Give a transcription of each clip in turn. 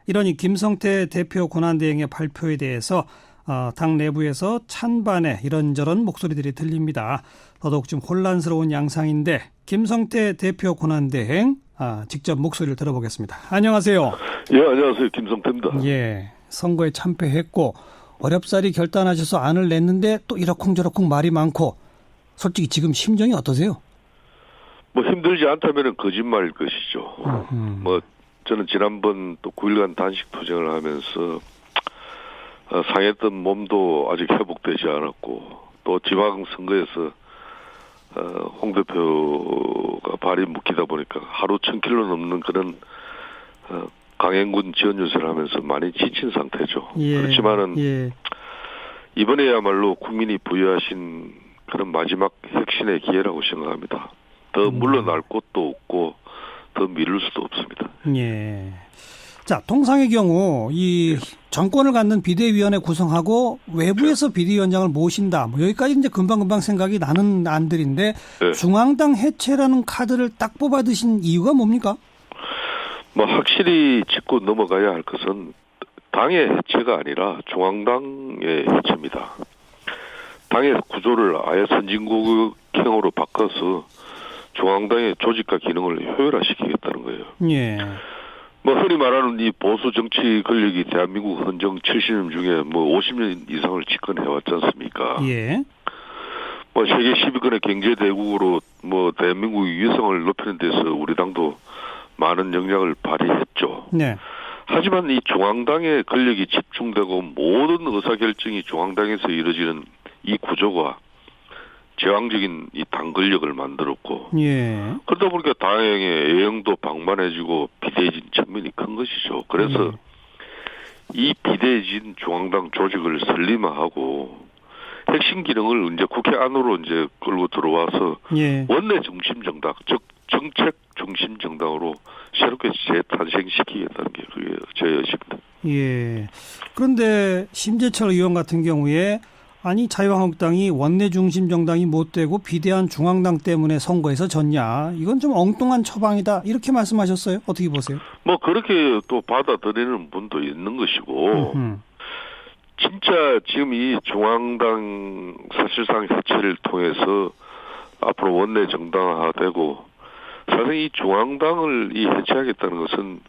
이런 이 김성태 대표 권한대행의 발표에 대해서 당 내부에서 찬반의 이런저런 목소리들이 들립니다. 더더욱 좀 혼란스러운 양상인데 김성태 대표 권한대행 직접 목소리를 들어보겠습니다. 안녕하세요. 예, 안녕하세요. 김성태입니다. 예, 선거에 참패했고 어렵사리 결단하셔서 안을 냈는데 또 이러쿵저러쿵 말이 많고 솔직히 지금 심정이 어떠세요? 뭐 힘들지 않다면 거짓말일 것이죠. 뭐 저는 지난번 또 9일간 단식 투쟁을 하면서 상했던 몸도 아직 회복되지 않았고 또 지방선거에서 홍 대표가 발이 묶이다 보니까 하루 1000km 넘는 그런 강행군 지원 유세를 하면서 많이 지친 상태죠. 예, 그렇지만은 이번에야말로 국민이 부여하신 그런 마지막 혁신의 기회라고 생각합니다. 더 물러날 곳도 없고 더 미룰 수도 없습니다. 예. 자, 통상의 경우 이 정권을 갖는 비대위원회 구성하고 외부에서 비대위원장을 모신다. 뭐 여기까지 이제 금방금방 생각이 나는 안들인데 네. 중앙당 해체라는 카드를 딱 뽑아 드신 이유가 뭡니까? 뭐 확실히 짚고 넘어가야 할 것은 당의 해체가 아니라 중앙당의 해체입니다. 당의 구조를 아예 선진국형으로 바꿔서 중앙당의 조직과 기능을 효율화시키겠다는 거예요. 예. 뭐 흔히 말하는 이 보수 정치 권력이 대한민국 헌정 70년 중에 뭐 50년 이상을 집권해왔지 않습니까? 예. 뭐 세계 10위권의 경제 대국으로 뭐 대한민국의 위성을 높이는 데서 우리 당도 많은 영향을 발휘했죠. 네. 하지만 이 중앙당의 권력이 집중되고 모든 의사결정이 중앙당에서 이루어지는 이 구조가 제왕적인 이 당 권력을 만들었고, 예. 그러다 보니까 당의 애형도 방만해지고 비대해진 측면이 큰 것이죠. 그래서 이 비대해진 중앙당 조직을 슬림화하고 핵심 기능을 이제 국회 안으로 이제 끌고 들어와서 원내 중심 정당, 즉 정책 중심 정당으로 새롭게 재탄생시키겠다는 게 그게 제 의식입니다. 예. 그런데 심재철 의원 같은 경우에 아니 자유한국당이 원내 중심 정당이 못 되고 비대한 중앙당 때문에 선거에서 졌냐. 이건 좀 엉뚱한 처방이다. 이렇게 말씀하셨어요. 어떻게 보세요? 뭐 그렇게 또 받아들이는 분도 있는 것이고 진짜 지금 이 중앙당 사실상 해체를 통해서 앞으로 원내 정당화되고 사실 이 중앙당을 해체하겠다는 것은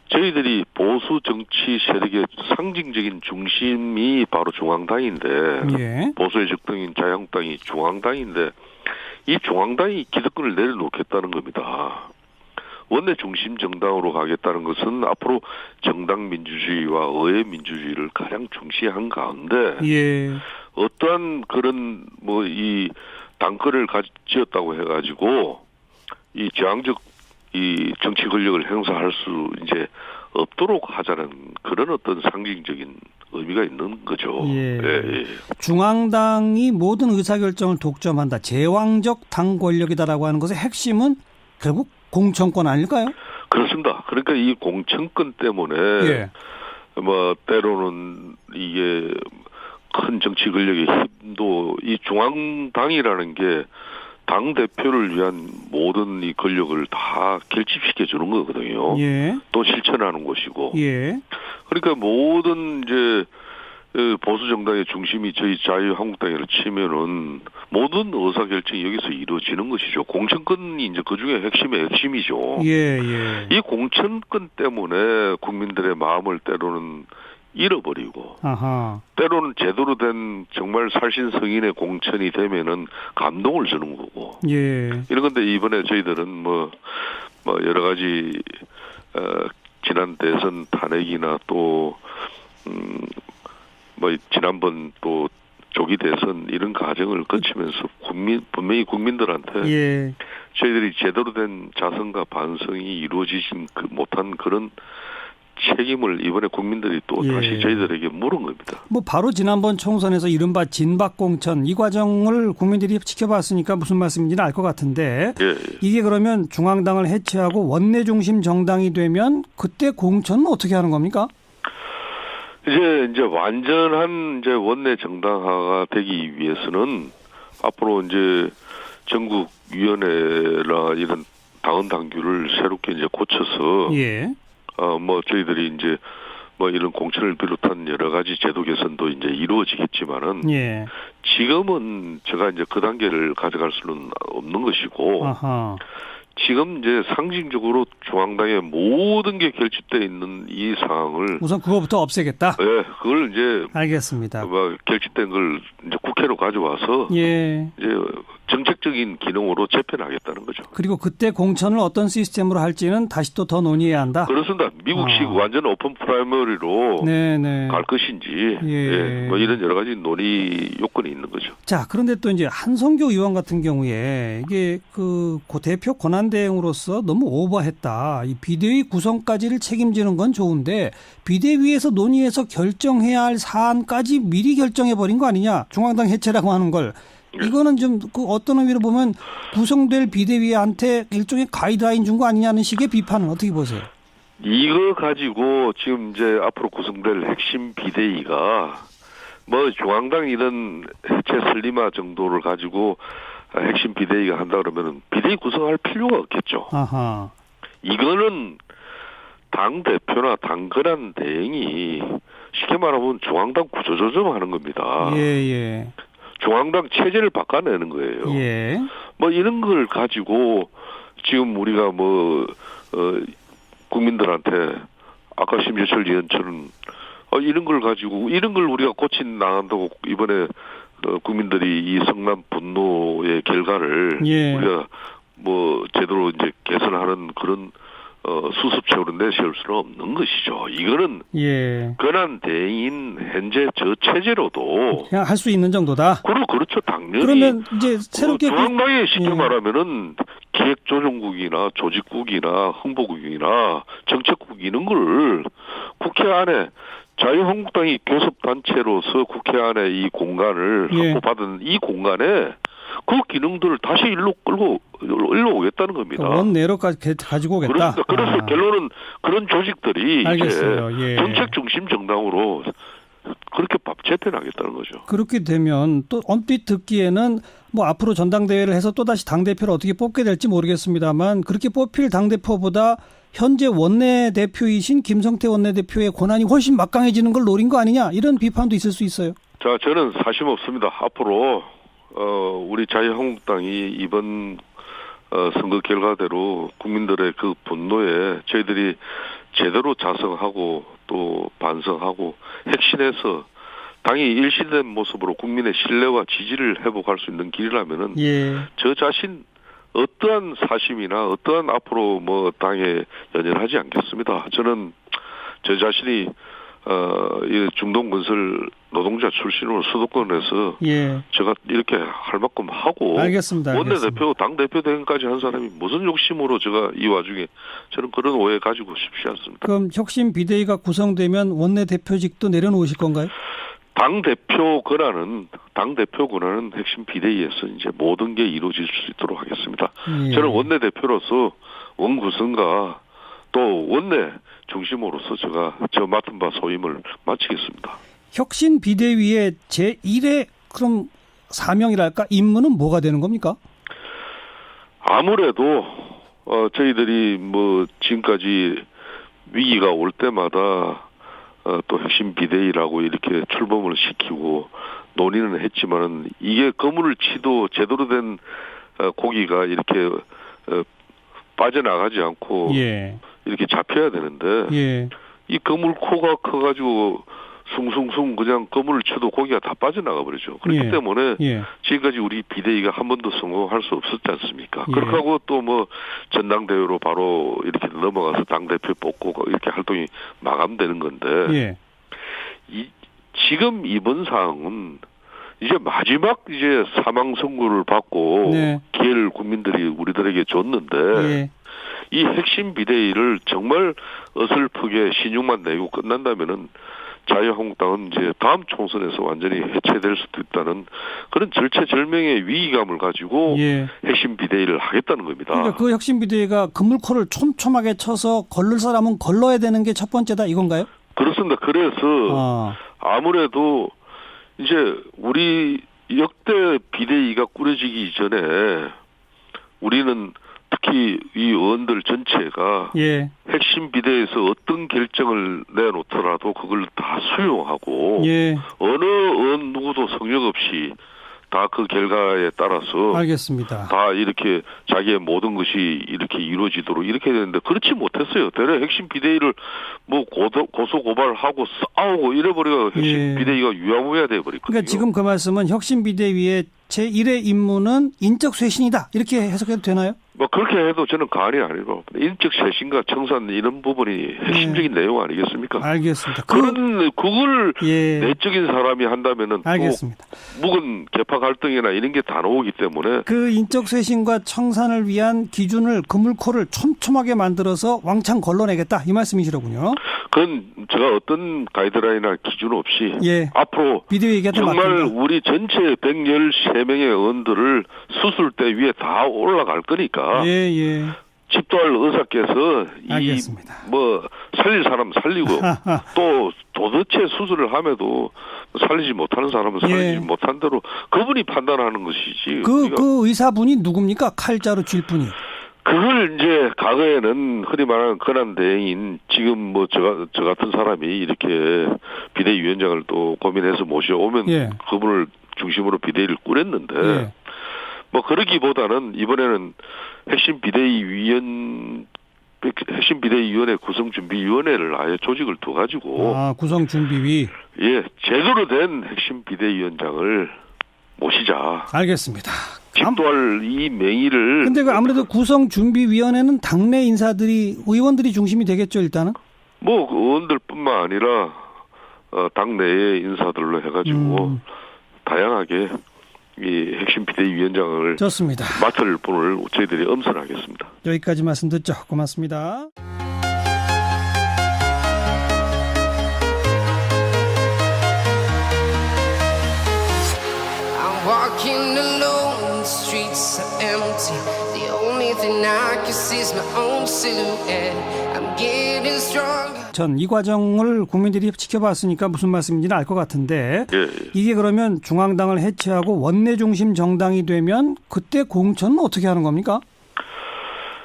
저희들이 보수 정치 세력의 상징적인 중심이 바로 중앙당인데 보수의 적당인 자유한국당이 중앙당인데 이 중앙당이 기득권을 내려놓겠다는 겁니다. 원내 중심 정당으로 가겠다는 것은 앞으로 정당 민주주의와 의회 민주주의를 가장 중시한 가운데 어떠한 그런 뭐 이 당권을 가지었다고 해가지고 이 제왕적 이 정치 권력을 행사할 수 이제 없도록 하자는 그런 어떤 상징적인 의미가 있는 거죠. 중앙당이 모든 의사결정을 독점한다. 제왕적 당 권력이다라고 하는 것의 핵심은 결국 공천권 아닐까요? 그렇습니다. 그러니까 이 공천권 때문에 뭐 때로는 이게 큰 정치 권력의 힘도 이 중앙당이라는 게 당 대표를 위한 모든 이 권력을 다 결집시켜 주는 거거든요. 또 실천하는 곳이고. 그러니까 모든 이제 보수 정당의 중심이 저희 자유한국당이라 치면은 모든 의사 결정이 여기서 이루어지는 것이죠. 공천권이 이제 그 중에 핵심의 핵심이죠. 이 공천권 때문에 국민들의 마음을 때로는 잃어버리고 때로는 제대로 된 정말 살신성인의 공천이 되면은 감동을 주는 거고 이런 건데 이번에 저희들은 뭐 여러 가지 지난 대선 탄핵이나 또 뭐 지난번 또 조기 대선 이런 과정을 거치면서 분명히 국민들한테 저희들이 제대로 된 자성과 반성이 이루어지진 못한 그런 책임을 이번에 국민들이 또 다시 저희들에게 물은 겁니다. 뭐 바로 지난번 총선에서 이른바 진박공천 이 과정을 국민들이 지켜봤으니까 무슨 말씀인지는 알 것 같은데 이게 그러면 중앙당을 해체하고 원내 중심 정당이 되면 그때 공천은 어떻게 하는 겁니까? 이제 완전한 이제 원내 정당화가 되기 위해서는 앞으로 이제 전국 위원회나 이런 당헌 당규를 새롭게 이제 고쳐서 뭐 저희들이 이제 뭐 이런 공천을 비롯한 여러 가지 제도 개선도 이제 이루어지겠지만은 예. 지금은 제가 이제 그 단계를 가져갈 수는 없는 것이고 아하. 지금 이제 상징적으로 중앙당의 모든 게 결집돼 있는 이 상황을 우선 그거부터 없애겠다. 네, 그걸 이제 알겠습니다. 뭐 결집된 걸 이제 국회로 가져와서 예. 이제 정책적인 기능으로 재편하겠다는 거죠. 그리고 그때 공천을 어떤 시스템으로 할지는 다시 또 더 논의해야 한다. 그렇습니다. 미국식 완전 오픈 프라이머리로 네네. 갈 것인지 예. 뭐 이런 여러 가지 논의 요건이 있는 거죠. 자, 그런데 또 이제 한성교 의원 같은 경우에 이게 그 대표 권한 대행으로서 너무 오버했다. 이 비대위 구성까지를 책임지는 건 좋은데 비대위에서 논의해서 결정해야 할 사안까지 미리 결정해 버린 거 아니냐? 중앙당 해체라고 하는 걸. 이거는 좀 그 어떤 의미로 보면 구성될 비대위한테 일종의 가이드라인 준 거 아니냐는 식의 비판은 어떻게 보세요? 이거 가지고 지금 이제 앞으로 구성될 핵심 비대위가 뭐 중앙당 이런 해체 슬리마 정도를 가지고 핵심 비대위가 한다 그러면은 비대위 구성할 필요가 없겠죠. 아하. 이거는 당 대표나 당 권한 대행이 쉽게 말하면 중앙당 구조조정하는 겁니다. 예. 중앙당 체제를 바꿔내는 거예요. 예. 뭐 이런 걸 가지고 지금 우리가 뭐 국민들한테 아까 심재철 의원처럼 이런 걸 가지고 이런 걸 우리가 고친 나간다고 이번에 국민들이 이 성남 분노의 결과를 예. 우리가 뭐 제대로 이제 개선하는 그런 수습책으로 내세울 수는 없는 것이죠. 이거는 예. 권한 대행인 현재 저 체제로도 그냥 할 수 있는 정도다. 그렇죠. 당연히. 그러면 이제 새롭게 중앙당이 쉽게 예. 말하면은 기획조정국이나 조직국이나 홍보국이나 정책국 이런 걸 국회 안에 자유한국당이 교섭단체로서 국회 안에 이 공간을 예. 확보받은 이 공간에 그 기능들을 다시 일로 오겠다는 겁니다. 원내로까지 가지고 오겠다. 그래서 결론은 그런 조직들이 알겠어요. 이제 예. 정책 중심 정당으로 그렇게 재편하겠다는 거죠. 그렇게 되면 또 언뜻 듣기에는 뭐 앞으로 전당대회를 해서 또다시 당대표를 어떻게 뽑게 될지 모르겠습니다만 그렇게 뽑힐 당대표보다 현재 원내대표이신 김성태 원내대표의 권한이 훨씬 막강해지는 걸 노린 거 아니냐 이런 비판도 있을 수 있어요. 자, 저는 사심 없습니다. 앞으로 우리 자유한국당이 이번 선거 결과대로 국민들의 그 분노에 저희들이 제대로 자성하고 또 반성하고 핵심해서 당이 일신된 모습으로 국민의 신뢰와 지지를 회복할 수 있는 길이라면은 예. 저 자신 어떠한 사심이나 어떠한 앞으로 뭐 당에 연연하지 않겠습니다. 저는 저 자신이 이 중동건설 노동자 출신으로 수도권에서 예. 제가 이렇게 할 만큼 하고 알겠습니다. 원내대표, 당대표 대행까지 한 사람이 무슨 욕심으로 제가 이 와중에 저는 그런 오해 가지고 싶지 않습니다. 그럼 혁신 비대위가 구성되면 원내대표직도 내려놓으실 건가요? 당대표 권한은 핵심 비대위에서 이제 모든 게 이루어질 수 있도록 하겠습니다. 예. 저는 원내대표로서 원구성과 또 원내 중심으로서 제가 저 맡은 바 소임을 마치겠습니다. 혁신 비대위의 제1의 그럼 사명이랄까 임무는 뭐가 되는 겁니까? 아무래도 저희들이 뭐 지금까지 위기가 올 때마다 또 핵심 비대위라고 이렇게 출범을 시키고 논의는 했지만은 이게 그물을 치도 제대로 된 고기가 이렇게 빠져나가지 않고 예. 이렇게 잡혀야 되는데 예. 이 그물 코가 커가지고 숭숭숭 그냥 그물을 쳐도 고기가 다 빠져나가 버리죠. 그렇기 예. 때문에 예. 지금까지 우리 비대위가 한 번도 성공할 수 없었지 않습니까? 예. 그렇게 하고 또 뭐 전당대회로 바로 이렇게 넘어가서 당대표 뽑고 이렇게 활동이 마감되는 건데 예. 지금 이번 사항은 이제 마지막 이제 사망 선고를 받고 네. 기회를 국민들이 우리들에게 줬는데 예. 이 핵심 비대위를 정말 어설프게 신용만 내고 끝난다면은 자유한국당은 이제 다음 총선에서 완전히 해체될 수도 있다는 그런 절체절명의 위기감을 가지고 예. 핵심 비대위를 하겠다는 겁니다. 그러니까 그 혁신 비대위가 그물코를 촘촘하게 쳐서 걸릴 사람은 걸러야 되는 게 첫 번째다 이건가요? 그렇습니다. 그래서 아무래도 이제 우리 역대 비대위가 꾸려지기 전에 우리는 특히 이 의원들 전체가 예. 핵심 비대위에서 어떤 결정을 내놓더라도 그걸 다 수용하고 예. 어느 의원 누구도 성역 없이 다 그 결과에 따라서 알겠습니다. 다 이렇게 자기의 모든 것이 이렇게 이루어지도록 이렇게 되는데 그렇지 못했어요. 대래 핵심 비대위를 뭐 고소 고발하고 싸우고 이래버리가 핵심 예. 비대위가 유야무야 돼버리거든요. 그러니까 지금 그 말씀은 혁신 비대위의 제1의 임무는 인적 쇄신이다 이렇게 해석해도 되나요? 뭐 그렇게 해도 저는 가안이 아니고 인적 쇄신과 청산 이런 부분이 핵심적인 내용 아니겠습니까? 알겠습니다. 그걸 예. 내적인 사람이 한다면은 알겠습니다. 또 묵은 계파 갈등이나 이런 게 다 나오기 때문에 그 인적 쇄신과 청산을 위한 기준을 그물코를 촘촘하게 만들어서 왕창 걸러내겠다 이 말씀이시로군요. 그건 제가 어떤 가이드라인이나 기준 없이 예. 앞으로 비대위 얘기한테 정말 맡긴다. 우리 전체 113명의 의원들을 수술대 위에 다 올라갈 거니까 예, 예. 집도할 의사께서 알겠습니다. 뭐 살릴 사람 살리고 또 도대체 수술을 함에도 살리지 못하는 사람은 살리지 예. 못한 대로 그분이 판단하는 것이지. 그 의사분이 누굽니까? 칼자루 쥘 분이. 그걸 이제 과거에는 흔히 말하는 권한대행인 지금 뭐 저 같은 사람이 이렇게 비대위원장을 또 고민해서 모셔오면 예. 그분을 중심으로 비대위를 꾸렸는데 예. 뭐 그러기보다는 이번에는 핵심 비대위원회 구성준비위원회를 아예 조직을 둬가지고 구성준비위. 예 제대로 된 핵심 비대위원장을 모시자. 알겠습니다. 집도할 이 명의를. 근데 그 아무래도 구성준비위원회는 당내 인사들이 의원들이 중심이 되겠죠 일단은. 뭐 의원들뿐만 아니라 당내의 인사들로 해가지고 다양하게 이 핵심 비대위원장을 좋습니다. 맡을 분을 저희들이 엄선하겠습니다. 여기까지 말씀 듣죠. 고맙습니다. Walking alone, the streets are empty. The only thing I can see is my own silhouette. I'm getting stronger. 전 이 과정을 국민들이 지켜봤으니까 무슨 말씀인지는 알 것 같은데 예. 이게 그러면 중앙당을 해체하고 원내 중심 정당이 되면 그때 공천은 어떻게 하는 겁니까?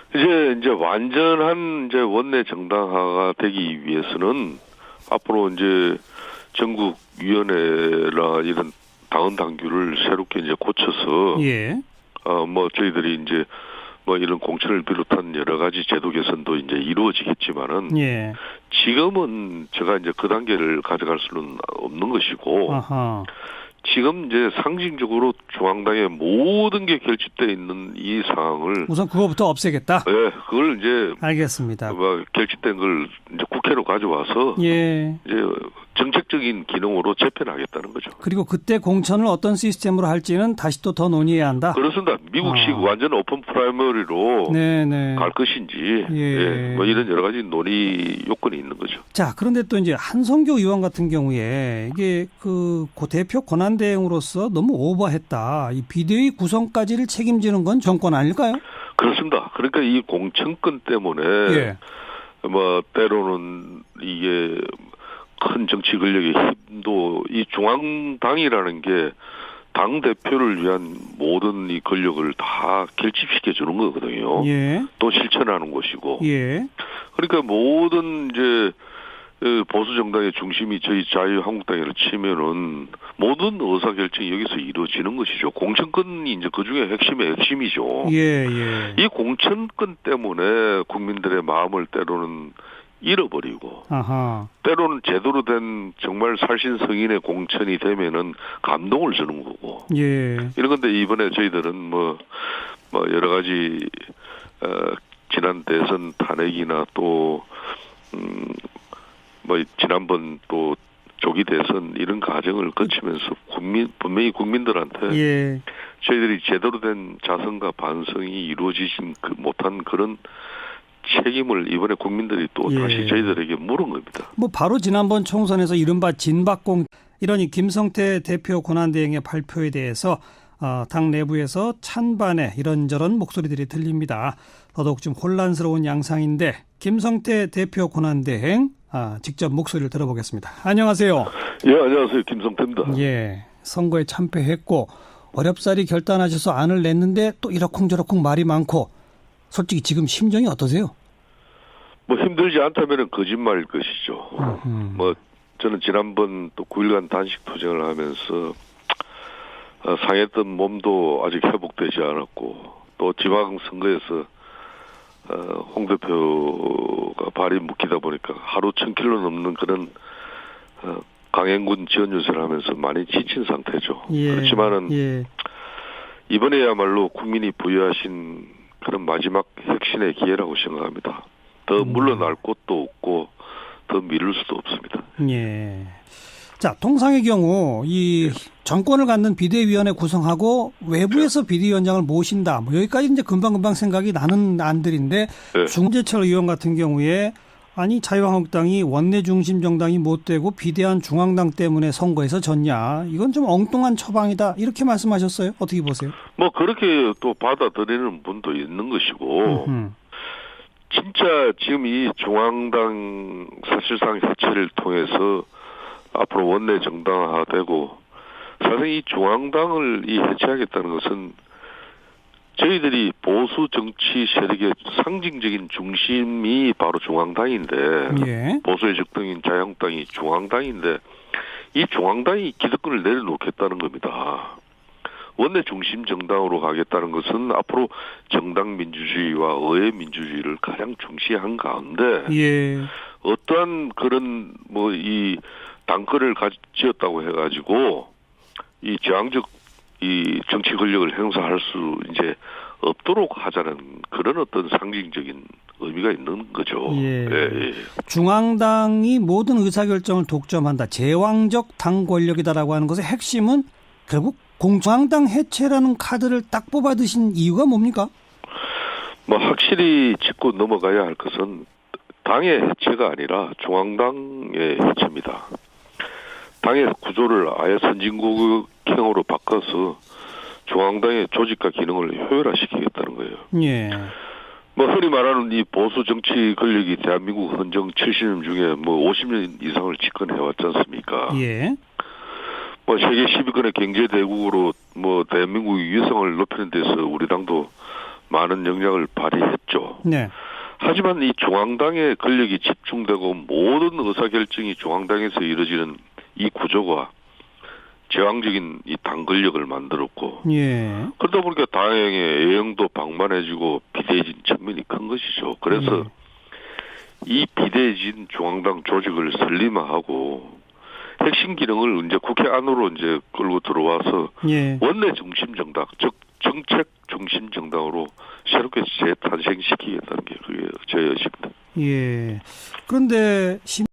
이제 완전한 이제 원내 정당화가 되기 위해서는 앞으로 이제 전국 위원회나 이런 당헌 당규를 새롭게 이제 고쳐서 예. 뭐 저희들이 이제 뭐 이런 공천을 비롯한 여러 가지 제도 개선도 이제 이루어지겠지만은 예. 지금은 제가 이제 그 단계를 가져갈 수는 없는 것이고 아하. 지금 이제 상징적으로 중앙당의 모든 게 결집되어 있는 이 상황을 우선 그거부터 없애겠다. 네, 그걸 이제 알겠습니다. 뭐 결집된 걸 이제 국회로 가져와서 예. 이제 정책적인 기능으로 재편하겠다는 거죠. 그리고 그때 공천을 어떤 시스템으로 할지는 다시 또 더 논의해야 한다. 그렇습니다. 미국식 완전 오픈 프라이머리로 네네. 갈 것인지 예. 뭐 이런 여러 가지 논의 요건이 있는 거죠. 자, 그런데 또 이제 한성교 의원 같은 경우에 이게 그 대표 권한 대행으로서 너무 오버했다. 이 비대위 구성까지를 책임지는 건 정권 아닐까요? 그렇습니다. 그러니까 이 공천권 때문에 예. 뭐 때로는 이게 큰 정치 권력의 힘도 이 중앙당이라는 게 당 대표를 위한 모든 이 권력을 다 결집시켜 주는 거거든요. 예. 또 실천하는 것이고. 예. 그러니까 모든 이제 보수 정당의 중심이 저희 자유한국당이라 치면은 모든 의사 결정이 여기서 이루어지는 것이죠. 공천권이 이제 그 중에 핵심의 핵심이죠. 예. 예. 이 공천권 때문에 국민들의 마음을 때로는 잃어버리고 아하. 때로는 제대로 된 정말 살신성인의 공천이 되면은 감동을 주는 거고. 예. 이런 건데 이번에 저희들은 뭐 여러 가지 지난 대선 탄핵이나 또 뭐 지난번 또 조기 대선 이런 과정을 거치면서 분명히 국민들한테 예. 저희들이 제대로 된 자성과 반성이 이루어지지 못한 그런 책임을 이번에 국민들이 또 예. 다시 저희들에게 물은 겁니다. 뭐 바로 지난번 총선에서 이른바 진박공 이런 이 김성태 대표 권한대행의 발표에 대해서 당 내부에서 찬반의 이런저런 목소리들이 들립니다. 더더욱 좀 혼란스러운 양상인데 김성태 대표 권한대행 직접 목소리를 들어보겠습니다. 안녕하세요. 예, 안녕하세요. 김성태입니다. 예, 선거에 참패했고 어렵사리 결단하셔서 안을 냈는데 또 이러쿵저러쿵 말이 많고 솔직히 지금 심정이 어떠세요? 뭐 힘들지 않다면 거짓말일 것이죠. 뭐 저는 지난번 또 9일간 단식 투쟁을 하면서 상했던 몸도 아직 회복되지 않았고 또 지방선거에서 홍 대표가 발이 묶이다 보니까 하루 1000km 넘는 그런 강행군 지원 유세를 하면서 많이 지친 상태죠. 예, 그렇지만은 예. 이번에야말로 국민이 부여하신 그런 마지막 혁신의 기회라고 생각합니다. 더 물러날 곳도 없고 더 미룰 수도 없습니다. 예. 자, 통상의 경우 이 정권을 갖는 비대위원회 구성하고 외부에서 비대위원장을 모신다. 뭐 여기까지 이제 금방금방 생각이 나는 안들인데 네. 중재철 의원 같은 경우에 아니 자유한국당이 원내 중심 정당이 못 되고 비대한 중앙당 때문에 선거에서 졌냐. 이건 좀 엉뚱한 처방이다. 이렇게 말씀하셨어요. 어떻게 보세요? 뭐 그렇게 또 받아들이는 분도 있는 것이고 진짜 지금 이 중앙당 사실상 해체를 통해서 앞으로 원내 정당화되고 사실 이 중앙당을 해체하겠다는 것은 저희들이 보수 정치 세력의 상징적인 중심이 바로 중앙당인데 예. 보수의 적당인 자유한국당이 중앙당인데 이 중앙당이 기득권을 내려놓겠다는 겁니다. 원내 중심 정당으로 가겠다는 것은 앞으로 정당 민주주의와 의회 민주주의를 가장 중시한 가운데 예. 어떠한 그런 뭐 이 당권을 지었다고 해가지고 이 저항적 이 정치 권력을 행사할 수 이제 없도록 하자는 그런 어떤 상징적인 의미가 있는 거죠. 예. 예. 중앙당이 모든 의사결정을 독점한다. 제왕적 당 권력이다라고 하는 것의 핵심은 결국 공중앙당 해체라는 카드를 딱 뽑아 드신 이유가 뭡니까? 뭐 확실히 짚고 넘어가야 할 것은 당의 해체가 아니라 중앙당의 해체입니다. 당의 구조를 아예 선진국형으로 바꿔서 중앙당의 조직과 기능을 효율화시키겠다는 거예요. 예. 뭐 흔히 말하는 이 보수 정치 권력이 대한민국 헌정 70년 중에 뭐 50년 이상을 집권해 왔지 않습니까? 예. 뭐 세계 10위권의 경제 대국으로 뭐 대한민국의 위성을 높이는 데서 우리 당도 많은 영향을 발휘했죠. 네. 하지만 이 중앙당의 권력이 집중되고 모든 의사결정이 중앙당에서 이루어지는 이 구조가 제왕적인 이 당 권력을 만들었고 예. 그러다 보니까 당의 애형도 방만해지고 비대해진 측면이 큰 것이죠. 그래서 이 비대해진 중앙당 조직을 슬림화하고 핵심 기능을 이제 국회 안으로 이제 끌고 들어와서 예. 원내 중심 정당, 즉 정책 중심 정당으로 새롭게 재탄생시키겠다는 게 그게 제 의식입니다. 예. 그런데